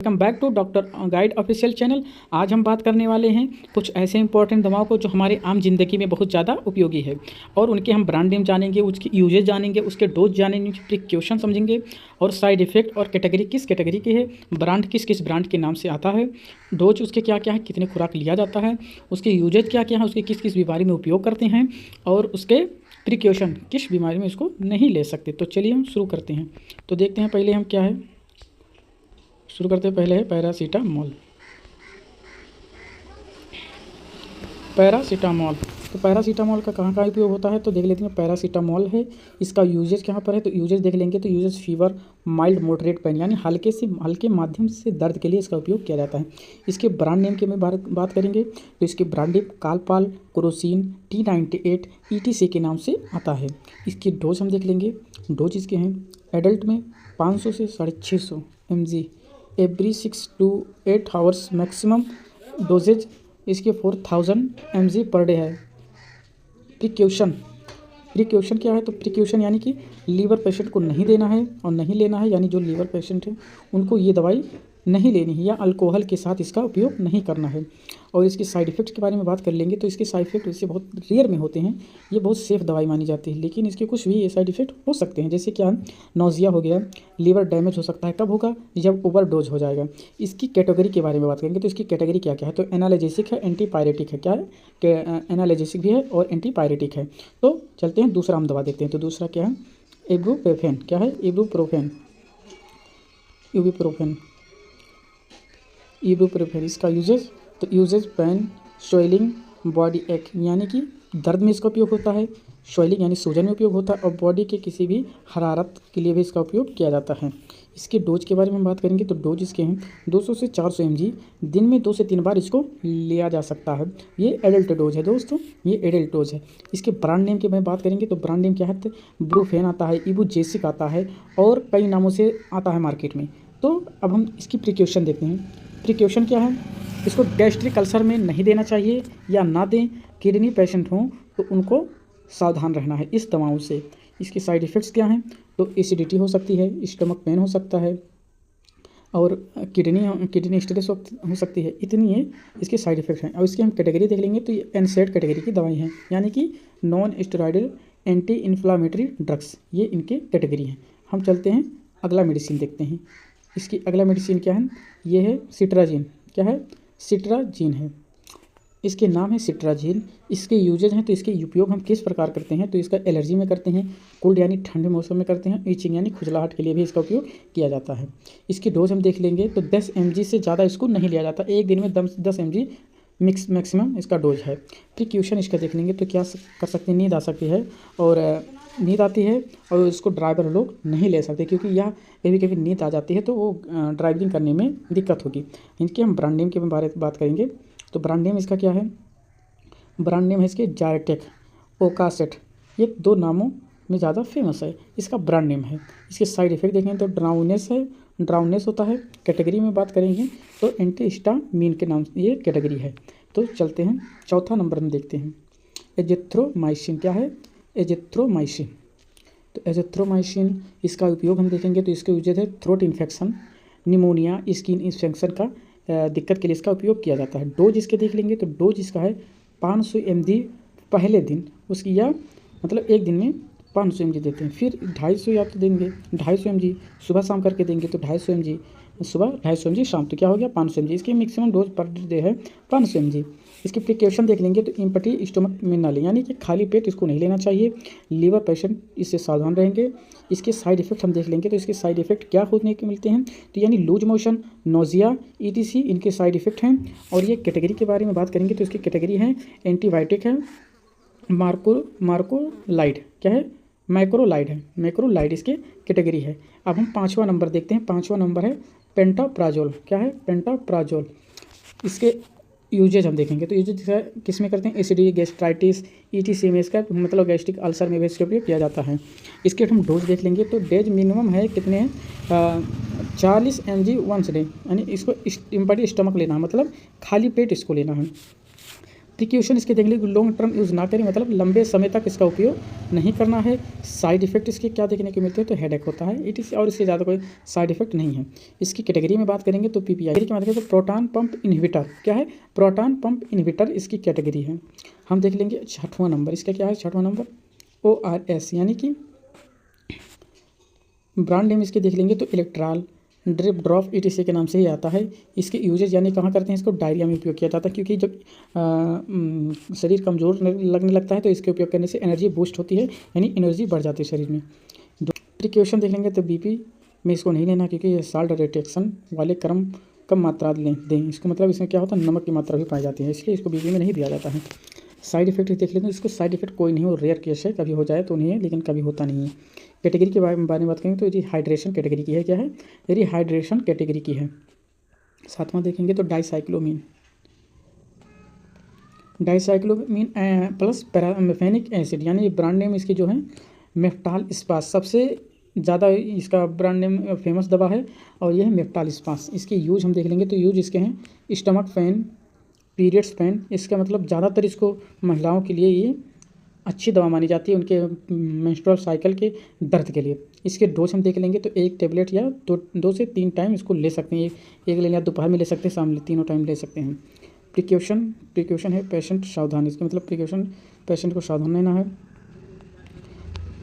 Welcome back to doctor guide official channel. आज हम बात करने वाले हैं कुछ ऐसे इंपॉर्टेंट दवाओं को जो हमारे आम जिंदगी में बहुत ज़्यादा उपयोगी है, और उनके हम ब्रांड नेम जानेंगे, उसकी यूजेज जानेंगे, उसके डोज जानेंगे, प्रिकॉशन समझेंगे, और साइड इफेक्ट और कैटेगरी किस कैटेगरी की है, ब्रांड किस किस ब्रांड के नाम से आता है, डोज उसके क्या क्या है, कितने खुराक लिया जाता है, उसके यूजेज क्या क्या है, उसके किस किस बीमारी में उपयोग करते हैं, और उसके प्रिकॉशन किस बीमारी में इसको नहीं ले सकते। तो चलिए हम शुरू करते हैं। तो देखते हैं पहले हम क्या है, शुरू करते हैं। पहले है पैरासीटामोल। पैरासीटामोल, तो पैरासीटामोल का कहाँ उपयोग होता है तो देख लेते हैं। पैरासीटामोल है, इसका यूजेज कहाँ पर है तो यूजेज देख लेंगे। तो uses fever, mild moderate pain यानी हल्के माध्यम से दर्द के लिए इसका उपयोग किया जाता है। इसके ब्रांड नेम की में बात करेंगे तो इसके brand name Calpol, Crocin, T98 ETC के नाम से आता है। इसकी डोज हम देख लेंगे। डोज इसके हैं एडल्ट में 500 से 650 mg every 6 to 8 hours. Maximum doses इसके 4000 mg पर डे है। प्रिकॉशन क्या है तो प्रिकॉशन यानी कि लीवर पेशेंट को नहीं देना है और नहीं लेना है, यानी जो लीवर पेशेंट है उनको ये दवाई नहीं लेनी है या अल्कोहल के साथ इसका उपयोग नहीं करना है। और इसके साइड इफ़ेक्ट्स के बारे में बात कर लेंगे तो इसके साइड इफ़ेक्ट वैसे बहुत रेयर में होते हैं, ये बहुत सेफ दवाई मानी जाती है, लेकिन इसके कुछ भी साइड इफ़ेक्ट हो सकते हैं। जैसे क्या, नौजिया हो गया, लीवर डैमेज हो सकता है। कब होगा, जब ओवरडोज हो जाएगा। इसकी कैटेगरी के बारे में बात करेंगे तो इसकी कैटेगरी क्या क्या है तो एनाल्जेसिक है, एंटीपायरेटिक है। क्या है कि एनाल्जेसिक भी है और एंटीपायरेटिक है। तो चलते हैं दूसरा हम दवा देखते हैं। तो दूसरा क्या है, इबुप्रोफेन। क्या है, इबुप्रोफेन। इसका यूजेज तो यूजेज पेन, स्वेलिंग, बॉडी एक यानी कि दर्द में इसका उपयोग होता है। स्वेलिंग यानी सूजन में उपयोग होता है, और बॉडी के किसी भी हरारत के लिए भी इसका उपयोग किया जाता है। इसके डोज के बारे में बात करेंगे तो डोज इसके हैं 200 से 400 mg, दिन में 2 से 3 बार इसको लिया जा सकता है। ये एडल्ट डोज है दोस्तों, ये एडल्ट डोज है। इसके ब्रांड नेम की मैं बात करेंगे तो ब्रांड नेम क्या है तो ब्रूफेन आता है, इबुजेसिक आता है, और कई नामों से आता है मार्केट में। तो अब हम इसकी प्रिकॉशन देखते हैं। प्रिकॉशन क्या है, इसको गैस्ट्रिक अल्सर में नहीं देना चाहिए या ना दें। किडनी पेशेंट हों तो उनको सावधान रहना है इस दवाओं से। इसके साइड इफ़ेक्ट्स क्या हैं तो एसिडिटी हो सकती है, स्टमक पेन हो सकता है, और किडनी स्टोरेज हो सकती है। इतनी ये इसके साइड इफ़ेक्ट्स हैं। और इसकी हम कैटेगरी देख लेंगे तो ये NSAID कैटेगरी की दवाई हैं, यानी कि non steroidal anti inflammatory drugs, ये इनके कैटेगरी हैं। हम चलते हैं अगला मेडिसिन देखते हैं। इसकी अगला मेडिसिन क्या है, ये है सिट्राजिन। क्या है, सिट्राजिन है। इसके नाम है सिट्राजिन। इसके यूजेज हैं तो इसके उपयोग हम किस प्रकार करते हैं तो इसका एलर्जी में करते हैं, कोल्ड यानी ठंडे मौसम में करते हैं, ईचिंग यानी खुजलाहट के लिए भी इसका उपयोग किया जाता है। इसकी डोज हम देख लेंगे तो 10 mg से ज़्यादा इसको नहीं लिया जाता। एक दिन में 10 mg मैक्सिमम इसका डोज है। प्रिकॉशन इसका देख लेंगे तो क्या कर सकते हैं, नींद आ सकती है, और नींद आती है और इसको ड्राइवर लोग नहीं ले सकते, क्योंकि यह कभी कभी नींद आ जाती है तो वो ड्राइविंग करने में दिक्कत होगी। इनके हम ब्रांड नेम के बारे में बात करेंगे तो ब्रांड नेम इसका क्या है, ब्रांड नेम है इसके जायटेक, ओकासेट। ये 2 नामों में ज़्यादा फेमस है, इसका ब्रांड नेम है। इसके साइड इफेक्ट देखें तो ड्राउनेस है, ड्राउनेस होता है। कैटेगरी में बात करेंगे तो एंटीहिस्टामीन के नाम से ये कैटेगरी है। तो चलते हैं चौथा नंबर हम देखते हैं, एजिथ्रोमाइसिन। क्या है, एजिथ्रोमाइसिन। तो एजिथ्रोमाइसिन इसका उपयोग हम देखेंगे तो इसके यूजेज है throat infection, pneumonia, skin infection का दिक्कत के लिए इसका उपयोग किया जाता है। डोज इसके देख लेंगे तो डोज इसका है 500 mg पहले दिन उसकी, या मतलब एक दिन में 500 mg देते हैं। फिर 250 या तो देंगे 250 mg सुबह शाम करके देंगे तो 250 mg सुबह, 250 mg शाम, तो क्या हो गया 500 mg। इसकी मैक्सिमम डोज पर डे है 500 mg। इसकी प्रिकॉशन देख लेंगे तो इम्पटी स्टमक में ना लें, यानी कि खाली पेट इसको नहीं लेना चाहिए। लीवर पेशेंट इससे सावधान रहेंगे। इसके साइड इफेक्ट हम देख लेंगे तो इसके साइड इफेक्ट क्या होने के मिलते हैं तो यानी लूज मोशन, नोजिया, ETC इनके साइड इफेक्ट हैं। और ये कैटेगरी के बारे में बात करेंगे तो इसकी कैटेगरी है एंटीबायोटिक है, मार्कोलाइड। क्या है, मैक्रोलाइड है, मैक्रोलाइड इसके कैटेगरी है। अब हम 5वां नंबर देखते हैं। 5वां नंबर है पेंटाप्राजोल। क्या है, पेंटाप्राजोल। इसके यूजेज हम देखेंगे तो यूजेज किस में करते हैं, एसिडिटी, गैस्ट्राइटिस, ETC में इसका मतलब गैस्ट्रिक अल्सर में भी इसका उपयोग किया जाता है। इसके हम डोज देख लेंगे तो डोज मिनिमम है कितने हैं 40 mg वंस डे, यानी इसको इम्पटी स्टमक लेना है, मतलब खाली पेट इसको लेना है। प्रिकॉशन इसके देख लीजिए, लॉन्ग टर्म यूज़ ना करें, मतलब लंबे समय तक इसका उपयोग नहीं करना है। साइड इफेक्ट इसके क्या देखने को मिलते हैं, तो हेडेक होता है इट और इससे ज़्यादा कोई साइड इफेक्ट नहीं है। इसकी कैटेगरी में बात करेंगे तो पीपीआई की बात करें तो प्रोटॉन पंप इनहिबिटर क्या है, प्रोटॉन पंप इनहिबिटर इसकी कैटेगरी है। हम देख लेंगे 6वां नंबर, इसका क्या है 6वां नंबर ORS, यानी कि ब्रांड नेम इसके देख लेंगे तो इलेक्ट्रॉल ड्रिप ड्रॉप ETC के नाम से ही आता है। इसके यूजेज यानी कहाँ करते हैं, इसको डायरिया में उपयोग किया जाता है, क्योंकि जब शरीर कमज़ोर लगने लगता है तो इसके उपयोग करने से एनर्जी बूस्ट होती है, यानी एनर्जी बढ़ जाती है शरीर में। प्रिकॉशन देख लेंगे तो BP में इसको नहीं लेना, क्योंकि ये साल्ट रिडक्शन वाले कम मात्रा दें। इसको मतलब इसमें क्या होता है, नमक की मात्रा भी पाई जाती है, इसलिए इसको BP में नहीं दिया जाता है। साइड इफेक्ट देख लेते हैं, इसको साइड इफेक्ट कोई नहीं हो, रेयर केस है, कभी हो जाए तो नहीं है, लेकिन कभी होता नहीं है। कैटेगरी के बारे में बात करेंगे तो रिहाइड्रेशन कैटेगरी की है, क्या है, रिहाइड्रेशन कैटेगरी की है। 7वां देखेंगे तो डाइसाइक्लोमीन प्लस पैरामेफेनिक एसिड, यानी ब्रांड नेम इसकी जो है मेफ्टाल स्पास, सबसे ज़्यादा इसका ब्रांड नेम फेमस दवा है और यह है मेफ्टाल स्पास। इसके यूज हम देख लेंगे तो यूज इसके हैं स्टमक पेन, पीरियड्स पेन, इसका मतलब ज़्यादातर इसको महिलाओं के लिए ये अच्छी दवा मानी जाती है, उनके मेंस्ट्रुअल साइकिल के दर्द के लिए। इसके डोज हम देख लेंगे तो 1 टेबलेट या 2 से 3 टाइम इसको ले सकते हैं, एक ले या दोपहर में ले सकते हैं, शाम में, तीनों टाइम ले सकते हैं। प्रिकॉशन है पेशेंट सावधान, इसका मतलब प्रिकॉशन पेशेंट को सावधान रहना है।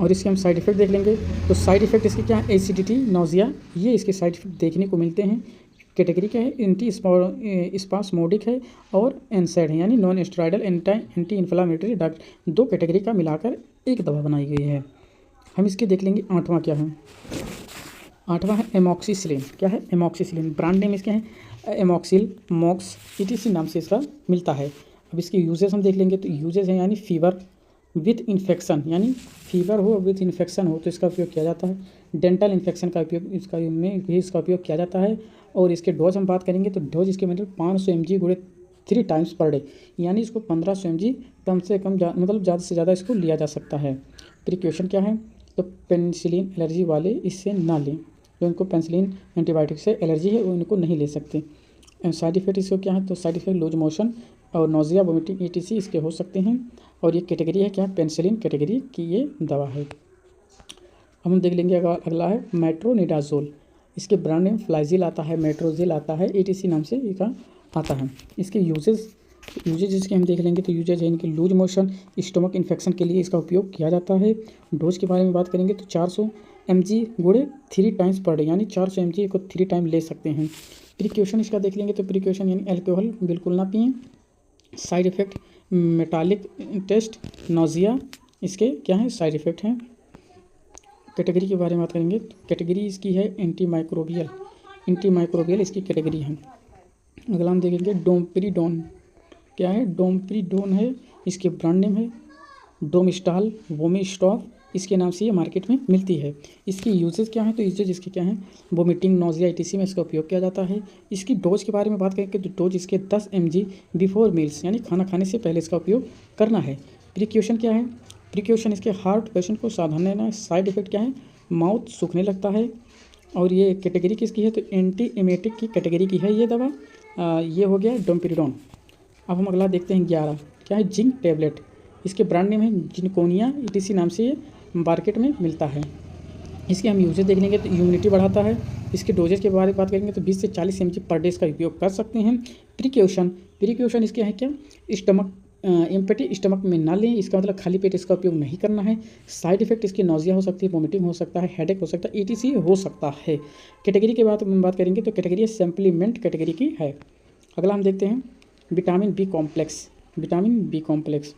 और इसके हम साइड इफेक्ट देख लेंगे तो साइड इफेक्ट इसके क्या है, एसिडिटी, नोजिया, ये इसके साइड इफेक्ट देखने को मिलते हैं। कैटेगरी क्या है, एंटी स्पास्मोडिक है और एनसाइड है, यानी non steroidal anti inflammatory drug, 2 category का मिलाकर एक दवा बनाई गई है। हम इसके देख लेंगे 8वां क्या है, 8वां है एमॉक्सिसिलिन, क्या है एमॉक्सिसिलिन, ब्रांड नेम इसके हैं एमॉक्सिल मॉक्स ETC नाम से इसका मिलता है। अब इसके यूजेस हम देख लेंगे तो यूजेस हैं, यानी फीवर विथ इन्फेक्शन, यानी फीवर हो विथ इन्फेक्शन हो तो इसका उपयोग किया जाता है। डेंटल इन्फेक्शन का उपयोग इसका उपयोग किया जाता है। और इसके डोज हम बात करेंगे तो डोज इसके मतलब 500 mg गुणे 3 टाइम्स पर डे, यानी इसको 1500 mg कम से कम मतलब ज़्यादा से ज़्यादा इसको लिया जा सकता है। प्रिकॉशन क्या है, तो पेनिसिलिन एलर्जी वाले इससे ना लें, जो उनको पेनिसिलिन एंटीबायोटिक से एलर्जी है वो इनको नहीं ले सकते। साइड इफेक्ट इसको क्या है, तो साइड इफेक्ट लूज मोशन और नोजिया, वोमिटिंग ETC इसके हो सकते हैं। और ये कैटेगरी है क्या, पेनिसिलिन कैटेगरी की ये दवा है। अब हम देख लेंगे अगला है मेट्रोनिडाजोल, इसके ब्रांड नेम फ्लाइजिल आता है, मेट्रोजिल आता है, ETC नाम से इसका आता है। इसके यूजेज इसके हम देख लेंगे तो यूजेज है इनके लूज मोशन, स्टमक इन्फेक्शन के लिए इसका उपयोग किया जाता है। डोज के बारे में बात करेंगे तो 400 mg गुणे 3 टाइम्स पर डे, यानी 400 mg को 3 टाइम ले सकते हैं। प्रिकॉशन इसका देख लेंगे तो प्रिकॉशन यानी अल्कोहल बिल्कुल ना पिएं। Side effect metallic taste, nausea, इसके क्या है साइड इफेक्ट हैं। कैटेगरी के बारे में बात करेंगे तो कैटेगरी इसकी है एंटी माइक्रोबियल इसकी कैटेगरी है। अगला हम देखेंगे डोमपेरिडोन, क्या है डोमपेरिडोन है, इसके ब्रांड नेम है डोमिस्टाल वोमिस्टॉप, इसके नाम से ये मार्केट में मिलती है। इसकी यूजेस क्या है, तो यूजेज इसके क्या हैं, वोमिटिंग, नोजिया, ETC में इसका उपयोग किया जाता है। इसकी डोज के बारे में बात करेंगे तो डोज इसके 10 mg बिफोर मील्स, यानी खाना खाने से पहले इसका उपयोग करना है। प्रिकॉशन क्या है, प्रिकॉशन इसके हार्ट पेशेंट को सावधान रहना है। साइड इफेक्ट क्या है, माउथ सूखने लगता है। और ये कैटेगरी किसकी है, तो एंटी एमेटिक की कैटेगरी की है ये दवा। ये हो गया डोमपेरिडोन। अब हम अगला देखते हैं 11, क्या है जिंक टैबलेट, इसके ब्रांड नेम है जिनकोनिया, ETC नाम से ये मार्केट में मिलता है। इसके हम यूजेज देख लेंगे तो इम्यूनिटी बढ़ाता है। इसके डोजेज के बारे में बात करेंगे तो 20 से 40 mg पर डे इसका उपयोग कर सकते हैं। प्रिकॉशन इसके है क्या, स्टमक एम्पटी स्टमक में ना लें, इसका मतलब खाली पेट इसका उपयोग नहीं करना है। साइड इफेक्ट इसकी नोजिया हो सकती है, वोमिटिंग हो सकता है, हेडेक हो सकता है, ETC हो सकता है। कैटेगरी के बात करेंगे तो कैटेगरी सप्लीमेंट कैटेगरी की है। अगला हम देखते हैं विटामिन बी कॉम्प्लेक्स,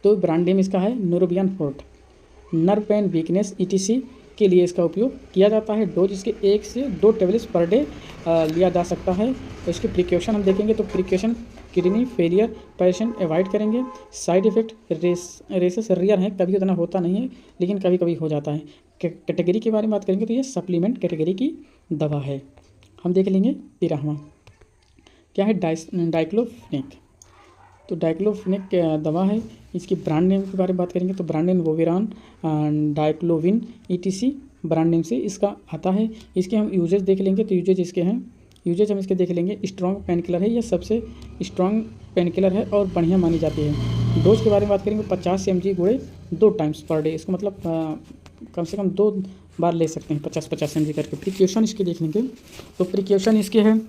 तो ब्रांड नेम इसका है Neurobion forte, nerve pain, weakness, ETC के लिए इसका उपयोग किया जाता है। डोज इसके 1 से 2 टेबलेट्स पर डे लिया जा सकता है। तो इसके प्रिकॉशन हम देखेंगे तो precaution kidney failure patient avoid करेंगे। साइड इफेक्ट रेसेस रेयर है, कभी उतना होता नहीं है, लेकिन कभी कभी हो जाता है। कैटेगरी के बारे में बात करेंगे तो ये सप्लीमेंट कैटेगरी की दवा है। हम देख लेंगे 13वां, क्या है डाइक्लोफिनेक, तो डाइक्लोफिनेक दवा है। इसकी ब्रांड नेम के बारे में बात करेंगे तो brand name Voveran Diclovin, ETC brand name से इसका आता है। इसके हम यूजेज देख लेंगे तो यूजेज हम इसके देख लेंगे स्ट्रॉन्ग पेन किलर है, यह सबसे स्ट्रॉन्ग पेन किलर है और बढ़िया मानी जाती है। डोज के बारे में बात करेंगे 50 mg गुणे 2 टाइम्स पर डे, इसको मतलब कम से कम 2 बार ले सकते हैं 50-50 mg करके। प्रिकॉशन इसके देख लेंगे तो प्रिकॉशन इसके है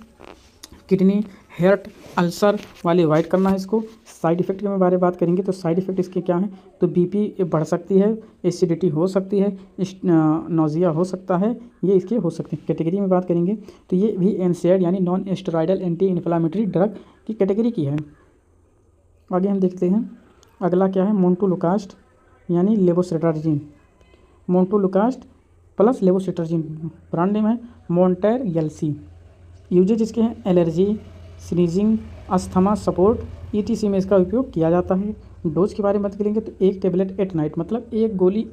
किडनी हार्ट अल्सर वाले अवॉइड करना है इसको। साइड इफ़ेक्ट के बारे में बात करेंगे तो साइड इफ़ेक्ट इसके क्या है, तो बीपी बढ़ सकती है, एसिडिटी हो सकती है, नोजिया हो सकता है, ये इसके हो सकते हैं। कैटेगरी में बात करेंगे तो ये भी एनसेड यानी non steroidal anti inflammatory drug की कैटेगरी की है। आगे हम देखते हैं अगला क्या है, मोन्टुलुकास्ट यानी लेवोसिट्राजिन। मोन्टुलुकास्ट प्लस लेवोसिट्राजिन, ब्रांड नेम है मोन्टेर एलसी। यूजेज इसके हैं allergy, sneezing, asthma support, ETC में इसका उपयोग किया जाता है। डोज के बारे में बात करेंगे तो 1 टैबलेट एट नाइट, मतलब 1 गोली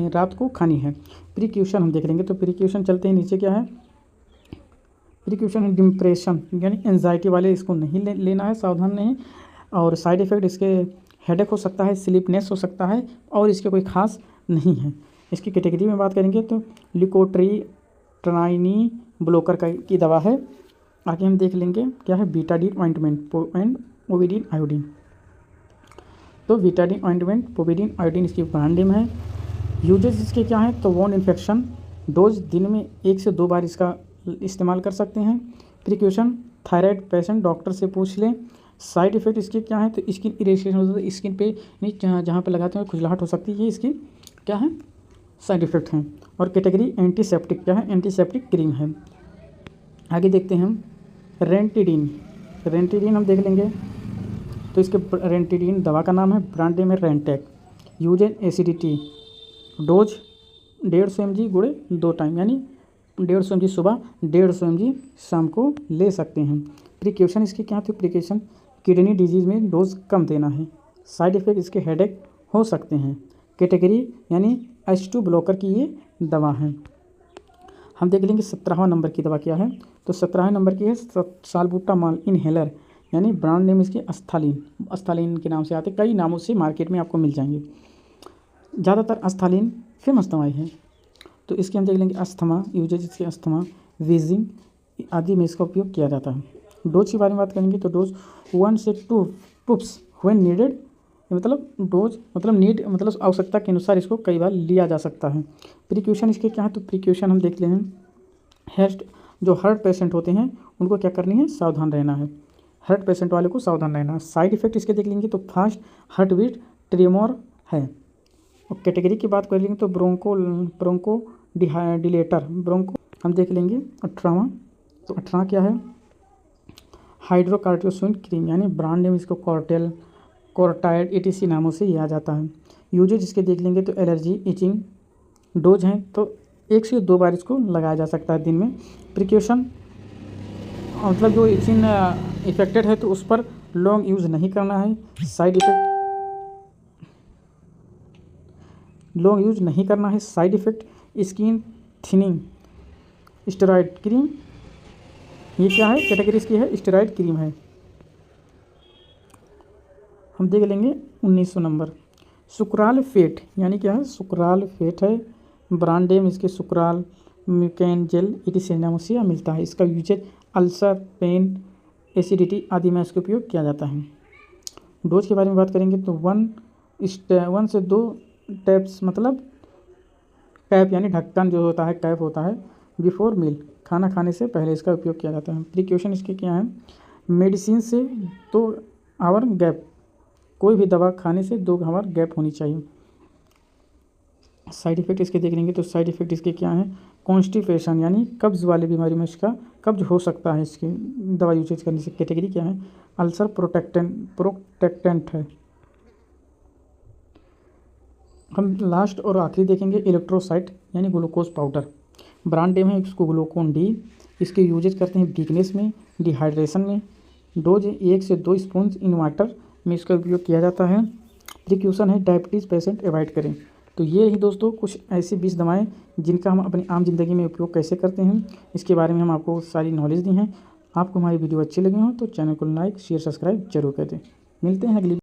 रात को खानी है। प्रिकॉशन हम देख लेंगे तो प्रिकॉशन चलते हैं नीचे क्या है, प्रिकॉशन है डिप्रेशन यानी एंजाइटी वाले इसको नहीं लेना है, सावधान नहीं। और साइड इफ़ेक्ट इसके हेडेक हो सकता है, स्लीपनेस हो सकता है और इसके कोई खास नहीं है। इसकी कैटेगरी में बात करेंगे तो लिकोट्रिप्टाइनी ब्लोकर की दवा है। आगे हम देख लेंगे क्या है, Betadine ointment and povidone iodine. तो बीटाडीन ऑइंटमेंट पोविडीन आयोडीन इसकी ब्रांड नेम है। यूजेस इसके क्या है, तो वोंड इन्फेक्शन, डोज दिन में 1 से 2 बार इसका इस्तेमाल कर सकते हैं। प्रिकॉशन थायराइड पेशेंट डॉक्टर से पूछ लें। साइड इफ़ेक्ट इसके क्या है, तो स्किन इरिटेशन हो सकता है, स्किन पे जहाँ पे लगाते हैं खुजलाहट हो सकती है, ये इसकी क्या है साइड इफ़ेक्ट हैं। और कैटेगरी एंटीसेप्टिक क्या है, एंटीसेप्टिक क्रीम है। आगे देखते हैं हम रेंटिडीन। रेंटिडीन हम देख लेंगे तो इसके रेंटिडीन दवा का नाम है, ब्रांड नेम है Rantac. Use N acidity, dose 150 mg गुणे 2 टाइम, यानी 150 mg सुबह 150 mg शाम को ले सकते हैं। प्रिकॉशन इसके क्या थे, प्रिकॉशन किडनी डिजीज़ में डोज कम देना है। साइड इफ़ेक्ट इसके हेडेक हो सकते हैं। कैटेगरी यानी H2 ब्लॉकर की ये दवा है। हम देख लेंगे 17वां नंबर की दवा क्या है, तो 17वें नंबर की है साल्बुटामॉल इनहेलर, यानी ब्रांड नेम इसके अस्थालीन। अस्थालीन के नाम से आते, कई नामों से मार्केट में आपको मिल जाएंगे, ज़्यादातर अस्थालीन फेमस दवाई है। तो इसके हम देख लेंगे अस्थमा, यूजेज इसके अस्थमा, वीजिंग आदि में इसका उपयोग किया जाता है। डोज के बारे में बात करेंगे तो डोज 1 से 2 टूब्स व्हेन नीडेड, मतलब डोज मतलब नीड मतलब आवश्यकता के अनुसार इसको कई बार लिया जा सकता है। प्रिकॉशन इसके क्या है, तो प्रिकॉशन हम देख ले हैं जो हार्ट पेशेंट होते हैं उनको क्या करनी है, सावधान रहना है, हार्ट पेशेंट वाले को सावधान रहना है। साइड इफ़ेक्ट इसके देख लेंगे तो फास्ट हार्ट बीट, ट्रेमोर है। और कैटेगरी की बात कर लेंगे तो ब्रोंको डिलेटर ब्रोंको हम देख लेंगे 18वां। तो 18 क्या है, हाइड्रोकार्टिसोन क्रीम, यानी ब्रांड नेम इसको कोर्टाइड ETC नामों से याद जाता है। यूजेज इसके देख लेंगे तो एलर्जी, इचिंग, डोज हैं तो 1 से 2 बार इसको लगाया जा सकता है दिन में। प्रिकॉशन मतलब जो इचिंग इफेक्टेड है तो उस पर लॉन्ग यूज़ नहीं करना है। साइड इफ़ेक्ट लॉन्ग यूज नहीं करना है। Side effect skin thinning, steroid cream, ये क्या है, कैटेगरी इसकी है स्टेरॉइड क्रीम है। हम देख लेंगे 1900 नंबर सुक्राल फेट, यानी क्या है, सुक्राल फेट है, ब्रांड नेम इसके सुक्राल म्यूकेन जेल ETC नामों से मिलता है। इसका यूजेज अल्सर, पेन, एसिडिटी आदि में इसका उपयोग किया जाता है। डोज के बारे में बात करेंगे तो 1 से 2 टैप्स, मतलब कैप यानी ढक्कन जो होता है, कैप होता है, बिफोर मील, खाना खाने से पहले इसका उपयोग किया जाता है। प्रिकॉशन इसके क्या है, मेडिसिन से 2 आवर गैप, कोई भी दवा खाने से 2 आवर गैप होनी चाहिए। साइड इफ़ेक्ट इसके देख लेंगे तो साइड इफ़ेक्ट इसके क्या है, कॉन्स्टिपेशन यानी कब्ज़ वाली बीमारी में इसका कब्ज़ हो सकता है इसकी दवा यूजेज करने से। कैटेगरी क्या है, अल्सर प्रोटेक्टेंट है। हम लास्ट और आखिरी देखेंगे इलेक्ट्रोसाइट यानी ग्लूकोज पाउडर, ब्रांड नेम है इसको ग्लूकोन डी। इसके यूजेज करते हैं वीकनेस में, डिहाइड्रेशन में। डोज 1 से 2 स्पून इन वाटर में इसका उपयोग किया जाता है। प्रिकॉशन है डायबिटीज़ पेशेंट अवॉइड करें। तो ये ही दोस्तों कुछ ऐसी 20 दवाएं जिनका हम अपनी आम ज़िंदगी में उपयोग कैसे करते हैं, इसके बारे में हम आपको सारी नॉलेज दी हैं। आपको हमारी वीडियो अच्छी लगी हो तो चैनल को लाइक शेयर सब्सक्राइब जरूर कर दें। मिलते हैं अगली